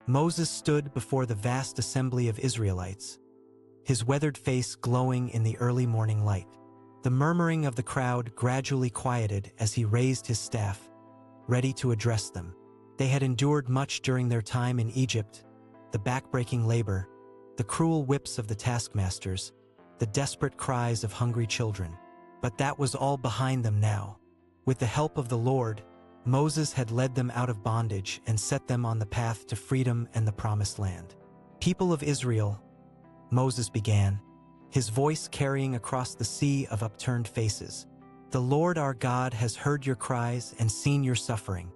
Moses stood before the vast assembly of Israelites, his weathered face glowing in the early morning light. The murmuring of the crowd gradually quieted as he raised his staff, ready to address them. They had endured much during their time in Egypt: the backbreaking labor, the cruel whips of the taskmasters, the desperate cries of hungry children. But that was all behind them now. With the help of the Lord, Moses had led them out of bondage and set them on the path to freedom and the promised land. "People of Israel," Moses began, his voice carrying across the sea of upturned faces, "the Lord our God has heard your cries and seen your suffering.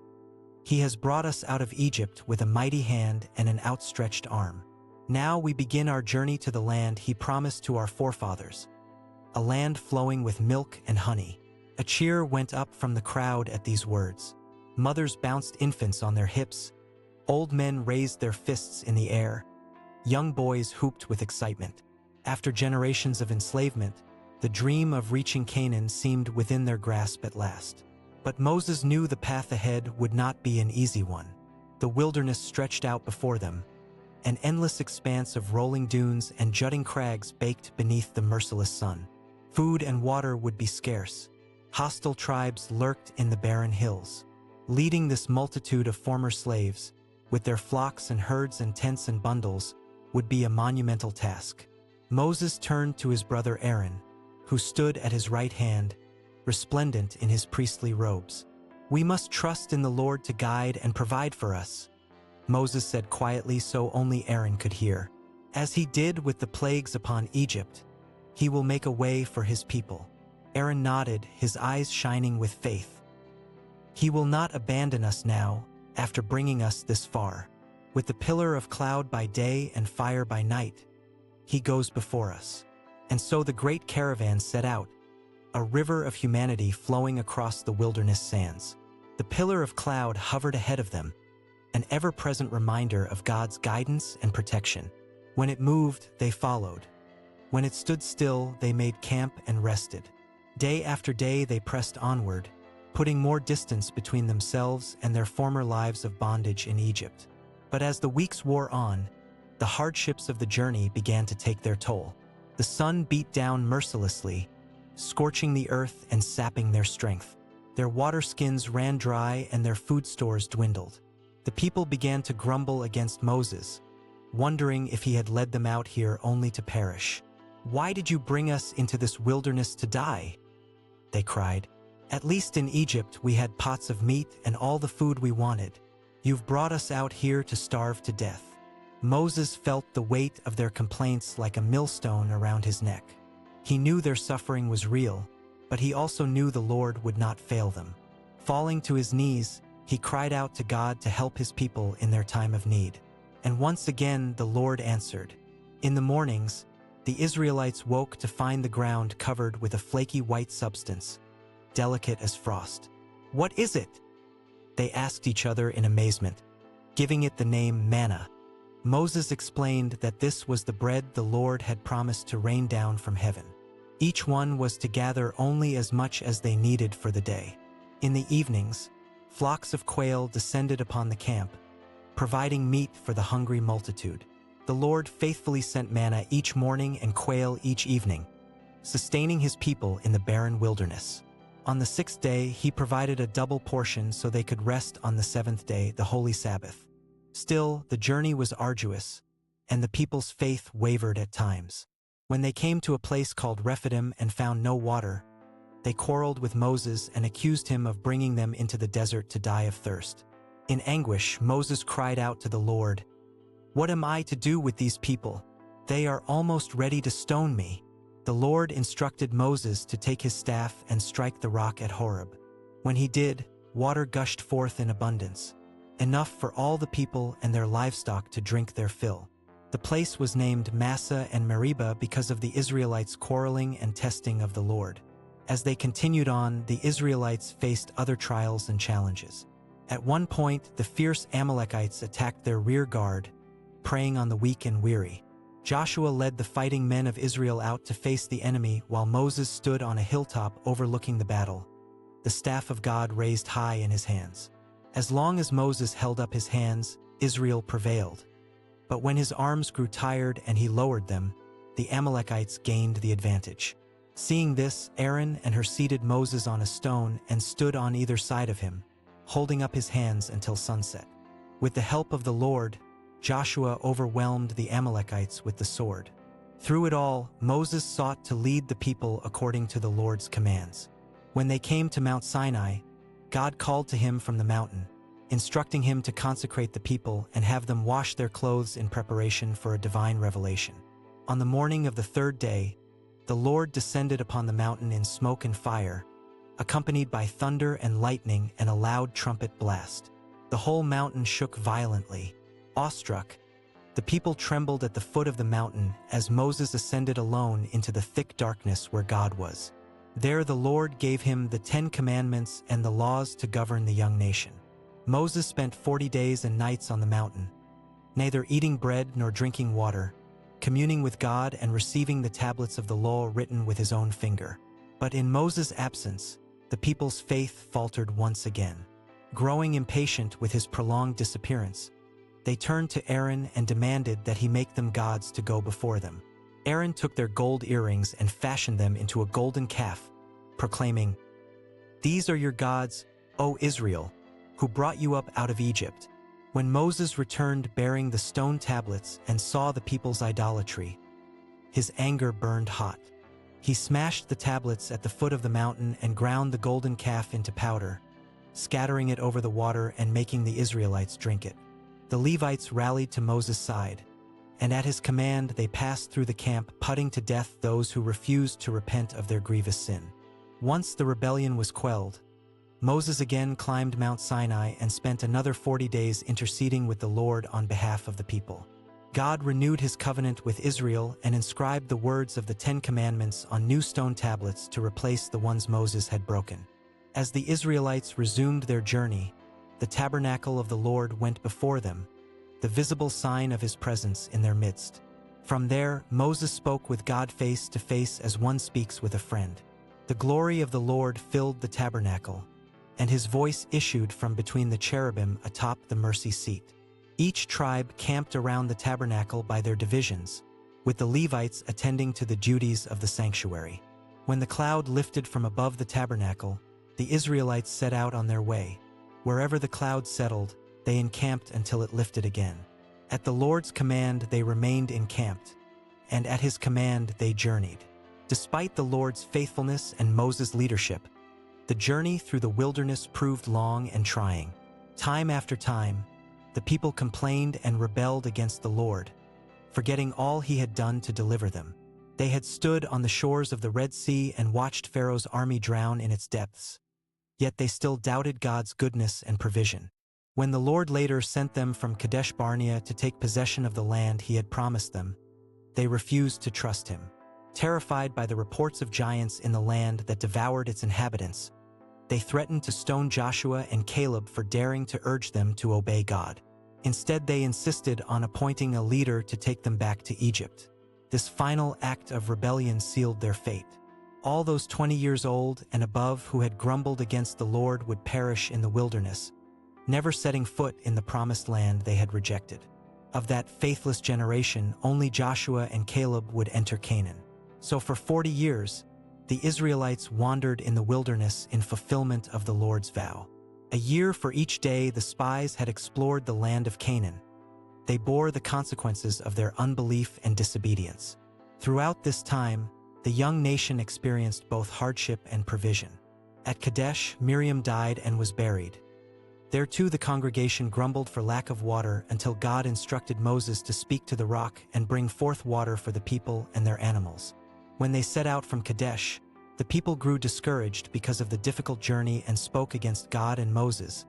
He has brought us out of Egypt with a mighty hand and an outstretched arm. Now we begin our journey to the land he promised to our forefathers, a land flowing with milk and honey." A cheer went up from the crowd at these words. Mothers bounced infants on their hips, old men raised their fists in the air, young boys hooped with excitement. After generations of enslavement, the dream of reaching Canaan seemed within their grasp at last. But Moses knew the path ahead would not be an easy one. The wilderness stretched out before them, an endless expanse of rolling dunes and jutting crags baked beneath the merciless sun. Food and water would be scarce. Hostile tribes lurked in the barren hills. Leading this multitude of former slaves, with their flocks and herds and tents and bundles, would be a monumental task. Moses turned to his brother Aaron, who stood at his right hand, resplendent in his priestly robes. "We must trust in the Lord to guide and provide for us," Moses said quietly so only Aaron could hear. "As he did with the plagues upon Egypt, he will make a way for his people." Aaron nodded, his eyes shining with faith. "He will not abandon us now, after bringing us this far. With the pillar of cloud by day and fire by night, he goes before us." And so the great caravan set out, a river of humanity flowing across the wilderness sands. The pillar of cloud hovered ahead of them, an ever-present reminder of God's guidance and protection. When it moved, they followed. When it stood still, they made camp and rested. Day after day they pressed onward, putting more distance between themselves and their former lives of bondage in Egypt. But as the weeks wore on, the hardships of the journey began to take their toll. The sun beat down mercilessly, scorching the earth and sapping their strength. Their water skins ran dry and their food stores dwindled. The people began to grumble against Moses, wondering if he had led them out here only to perish. "Why did you bring us into this wilderness to die?" they cried. "At least in Egypt we had pots of meat and all the food we wanted. You've brought us out here to starve to death." Moses felt the weight of their complaints like a millstone around his neck. He knew their suffering was real, but he also knew the Lord would not fail them. Falling to his knees, he cried out to God to help his people in their time of need. And once again the Lord answered. In the mornings, the Israelites woke to find the ground covered with a flaky white substance, delicate as frost. "What is it?" they asked each other in amazement, giving it the name manna. Moses explained that this was the bread the Lord had promised to rain down from heaven. Each one was to gather only as much as they needed for the day. In the evenings, flocks of quail descended upon the camp, providing meat for the hungry multitude. The Lord faithfully sent manna each morning and quail each evening, sustaining his people in the barren wilderness. On the sixth day, he provided a double portion so they could rest on the seventh day, the holy Sabbath. Still, the journey was arduous, and the people's faith wavered at times. When they came to a place called Rephidim and found no water, they quarreled with Moses and accused him of bringing them into the desert to die of thirst. In anguish, Moses cried out to the Lord, "What am I to do with these people? They are almost ready to stone me." The Lord instructed Moses to take his staff and strike the rock at Horeb. When he did, water gushed forth in abundance, enough for all the people and their livestock to drink their fill. The place was named Massah and Meribah because of the Israelites' quarreling and testing of the Lord. As they continued on, the Israelites faced other trials and challenges. At one point, the fierce Amalekites attacked their rear guard, preying on the weak and weary. Joshua led the fighting men of Israel out to face the enemy while Moses stood on a hilltop overlooking the battle, the staff of God raised high in his hands. As long as Moses held up his hands, Israel prevailed. But when his arms grew tired and he lowered them, the Amalekites gained the advantage. Seeing this, Aaron and her seated Moses on a stone and stood on either side of him, holding up his hands until sunset. With the help of the Lord, Joshua overwhelmed the Amalekites with the sword. Through it all, Moses sought to lead the people according to the Lord's commands. When they came to Mount Sinai, God called to him from the mountain, instructing him to consecrate the people and have them wash their clothes in preparation for a divine revelation. On the morning of the third day, the Lord descended upon the mountain in smoke and fire, accompanied by thunder and lightning and a loud trumpet blast. The whole mountain shook violently. Awestruck, the people trembled at the foot of the mountain as Moses ascended alone into the thick darkness where God was. There the Lord gave him the 10 Commandments and the laws to govern the young nation. Moses spent 40 days and nights on the mountain, neither eating bread nor drinking water, communing with God and receiving the tablets of the law written with his own finger. But in Moses' absence, the people's faith faltered once again. Growing impatient with his prolonged disappearance, they turned to Aaron and demanded that he make them gods to go before them. Aaron took their gold earrings and fashioned them into a golden calf, proclaiming, "These are your gods, O Israel, who brought you up out of Egypt." When Moses returned bearing the stone tablets and saw the people's idolatry, his anger burned hot. He smashed the tablets at the foot of the mountain and ground the golden calf into powder, scattering it over the water and making the Israelites drink it. The Levites rallied to Moses' side, and at his command they passed through the camp, putting to death those who refused to repent of their grievous sin. Once the rebellion was quelled, Moses again climbed Mount Sinai and spent another 40 days interceding with the Lord on behalf of the people. God renewed his covenant with Israel and inscribed the words of the 10 Commandments on new stone tablets to replace the ones Moses had broken. As the Israelites resumed their journey, the tabernacle of the Lord went before them, the visible sign of his presence in their midst. From there, Moses spoke with God face to face as one speaks with a friend. The glory of the Lord filled the tabernacle, and his voice issued from between the cherubim atop the mercy seat. Each tribe camped around the tabernacle by their divisions, with the Levites attending to the duties of the sanctuary. When the cloud lifted from above the tabernacle, the Israelites set out on their way. Wherever the cloud settled, they encamped until it lifted again. At the Lord's command they remained encamped, and at his command they journeyed. Despite the Lord's faithfulness and Moses' leadership, the journey through the wilderness proved long and trying. Time after time, the people complained and rebelled against the Lord, forgetting all he had done to deliver them. They had stood on the shores of the Red Sea and watched Pharaoh's army drown in its depths. Yet they still doubted God's goodness and provision. When the Lord later sent them from Kadesh Barnea to take possession of the land he had promised them, they refused to trust him. Terrified by the reports of giants in the land that devoured its inhabitants, they threatened to stone Joshua and Caleb for daring to urge them to obey God. Instead, they insisted on appointing a leader to take them back to Egypt. This final act of rebellion sealed their fate. All those 20 years old and above who had grumbled against the Lord would perish in the wilderness, never setting foot in the promised land they had rejected. Of that faithless generation, only Joshua and Caleb would enter Canaan. So for 40 years, the Israelites wandered in the wilderness in fulfillment of the Lord's vow. A year for each day the spies had explored the land of Canaan. They bore the consequences of their unbelief and disobedience. Throughout this time, the young nation experienced both hardship and provision. At Kadesh, Miriam died and was buried. There too the congregation grumbled for lack of water until God instructed Moses to speak to the rock and bring forth water for the people and their animals. When they set out from Kadesh, the people grew discouraged because of the difficult journey and spoke against God and Moses,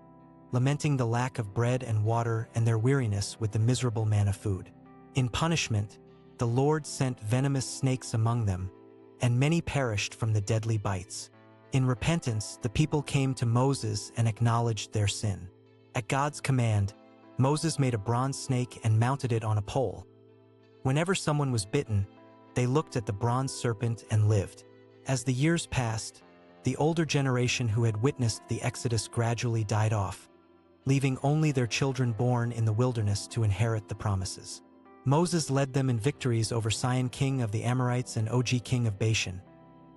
lamenting the lack of bread and water and their weariness with the miserable manna food. In punishment, the Lord sent venomous snakes among them, and many perished from the deadly bites. In repentance, the people came to Moses and acknowledged their sin. At God's command, Moses made a bronze snake and mounted it on a pole. Whenever someone was bitten, they looked at the bronze serpent and lived. As the years passed, the older generation who had witnessed the Exodus gradually died off, leaving only their children born in the wilderness to inherit the promises. Moses led them in victories over Sihon king of the Amorites and Og king of Bashan,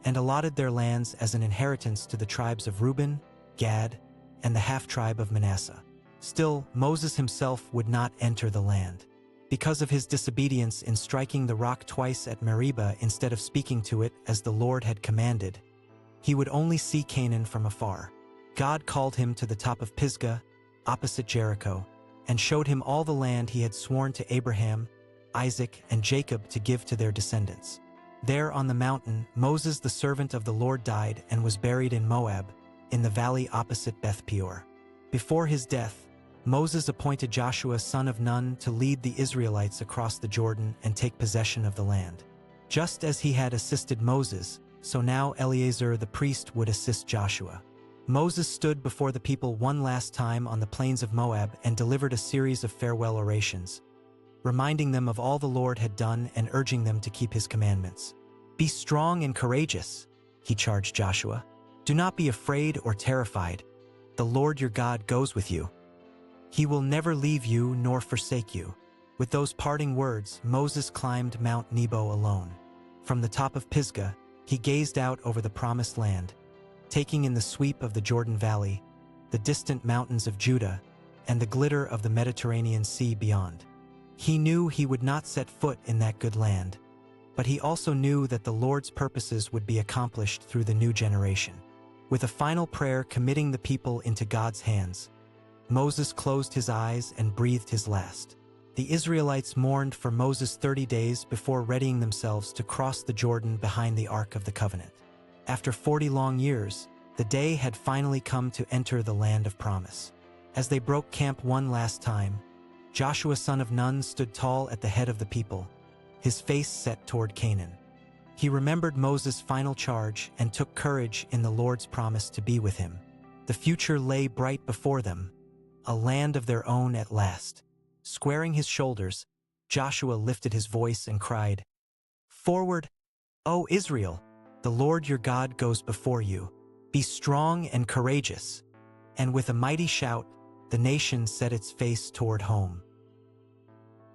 and allotted their lands as an inheritance to the tribes of Reuben, Gad, and the half-tribe of Manasseh. Still, Moses himself would not enter the land. Because of his disobedience in striking the rock twice at Meribah instead of speaking to it as the Lord had commanded, he would only see Canaan from afar. God called him to the top of Pisgah, opposite Jericho, and showed him all the land he had sworn to Abraham, Isaac, and Jacob to give to their descendants. There on the mountain, Moses the servant of the Lord died and was buried in Moab, in the valley opposite Beth Peor. Before his death, Moses appointed Joshua son of Nun to lead the Israelites across the Jordan and take possession of the land. Just as he had assisted Moses, so now Eleazar the priest would assist Joshua. Moses stood before the people one last time on the plains of Moab and delivered a series of farewell orations, reminding them of all the Lord had done and urging them to keep his commandments. "Be strong and courageous," he charged Joshua. "Do not be afraid or terrified. The Lord your God goes with you. He will never leave you nor forsake you." With those parting words, Moses climbed Mount Nebo alone. From the top of Pisgah, he gazed out over the promised land, taking in the sweep of the Jordan Valley, the distant mountains of Judah, and the glitter of the Mediterranean Sea beyond. He knew he would not set foot in that good land, but he also knew that the Lord's purposes would be accomplished through the new generation. With a final prayer committing the people into God's hands, Moses closed his eyes and breathed his last. The Israelites mourned for Moses 30 days before readying themselves to cross the Jordan behind the Ark of the Covenant. After 40 long years, the day had finally come to enter the land of promise. As they broke camp one last time, Joshua son of Nun stood tall at the head of the people, his face set toward Canaan. He remembered Moses' final charge and took courage in the Lord's promise to be with him. The future lay bright before them, a land of their own at last. Squaring his shoulders, Joshua lifted his voice and cried, "Forward, O Israel! The Lord your God goes before you. Be strong and courageous." And with a mighty shout, the nation set its face toward home.